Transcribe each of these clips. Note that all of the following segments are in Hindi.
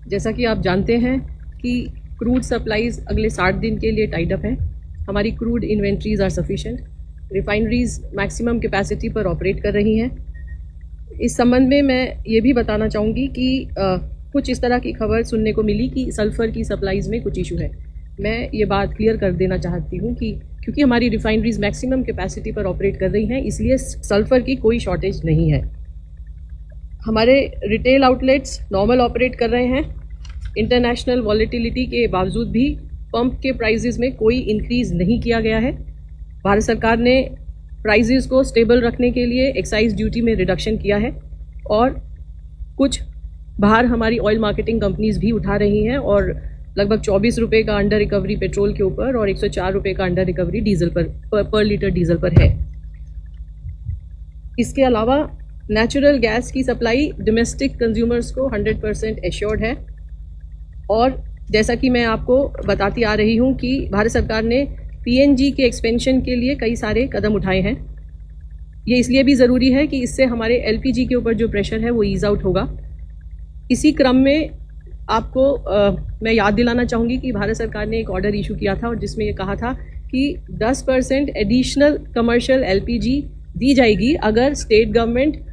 जैसा कि आप जानते हैं कि क्रूड सप्लाईज अगले 60 दिन के लिए टाइड अप है। हमारी crude inventories are sufficient. Refineries maximum capacity पर ऑपरेट कर रही हैं। इस संबंध में मैं ये भी बताना चाहूँगी कि कुछ इस तरह की खबर सुनने को मिली कि सल्फ़र की सप्लाईज़ में कुछ इशू है। मैं ये बात क्लियर कर देना चाहती हूँ कि क्योंकि हमारी रिफाइनरीज मैक्सिमम कैपेसिटी पर ऑपरेट कर रही हैं, इसलिए सल्फ़र की कोई शॉर्टेज नहीं है। हमारे रिटेल आउटलेट्स नॉर्मल ऑपरेट कर रहे हैं। इंटरनेशनल वॉलेटिलिटी के बावजूद भी पंप के प्राइजेज़ में कोई इंक्रीज़ नहीं किया गया है। भारत सरकार ने प्राइजेज़ को स्टेबल रखने के लिए एक्साइज ड्यूटी में रिडक्शन किया है और कुछ बाहर हमारी ऑयल मार्केटिंग कंपनीज भी उठा रही हैं और लगभग 24 रुपये का अंडर रिकवरी पेट्रोल के ऊपर और 104 रुपये का अंडर रिकवरी डीजल पर लीटर डीजल पर है। इसके अलावा नेचुरल गैस की सप्लाई डोमेस्टिक कंज्यूमर्स को 100% एश्योर्ड है और जैसा कि मैं आपको बताती आ रही हूँ कि भारत सरकार ने पीएनजी के एक्सपेंशन के लिए कई सारे कदम उठाए हैं। ये इसलिए भी ज़रूरी है कि इससे हमारे एलपीजी के ऊपर जो प्रेशर है वो ईज़ आउट होगा। इसी क्रम में आपको मैं याद दिलाना चाहूँगी कि भारत सरकार ने एक ऑर्डर इशू किया था और जिसमें ये कहा था कि 10% एडिशनल कमर्शियल एलपीजी दी जाएगी अगर state government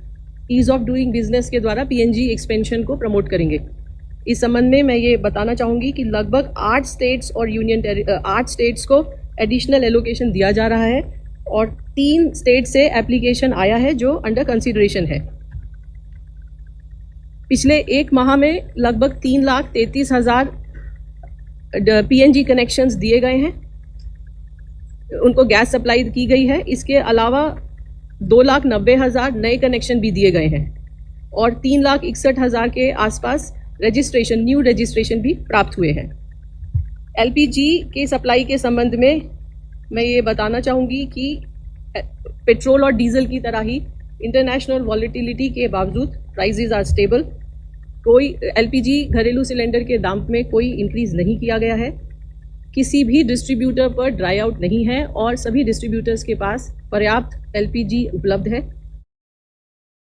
ease of doing business के द्वारा पीएनजी एक्सपेंशन को प्रमोट करेंगे। इस संबंध में मैं ये बताना चाहूँगी कि लगभग 8 स्टेट्स और 8 स्टेट्स को एडिशनल एलोकेशन दिया जा रहा है और 3 स्टेट से एप्लीकेशन आया है जो अंडर कंसिडरेशन है। पिछले एक माह में लगभग 3,33,000 पीएनजी कनेक्शंस दिए गए हैं, उनको गैस सप्लाई की गई है। इसके अलावा 2,90,000 नए कनेक्शन भी दिए गए हैं और 3,61,000 के आसपास न्यू रजिस्ट्रेशन भी प्राप्त हुए हैं। एलपीजी के सप्लाई के संबंध में मैं ये बताना चाहूँगी कि पेट्रोल और डीजल की तरह ही इंटरनेशनल वॉलेटिलिटी के बावजूद प्राइसेस आर स्टेबल। कोई एलपीजी घरेलू सिलेंडर के दाम में कोई इंक्रीज़ नहीं किया गया है। किसी भी डिस्ट्रीब्यूटर पर ड्राई आउट नहीं है और सभी डिस्ट्रीब्यूटर्स के पास पर्याप्त एलपीजी उपलब्ध है।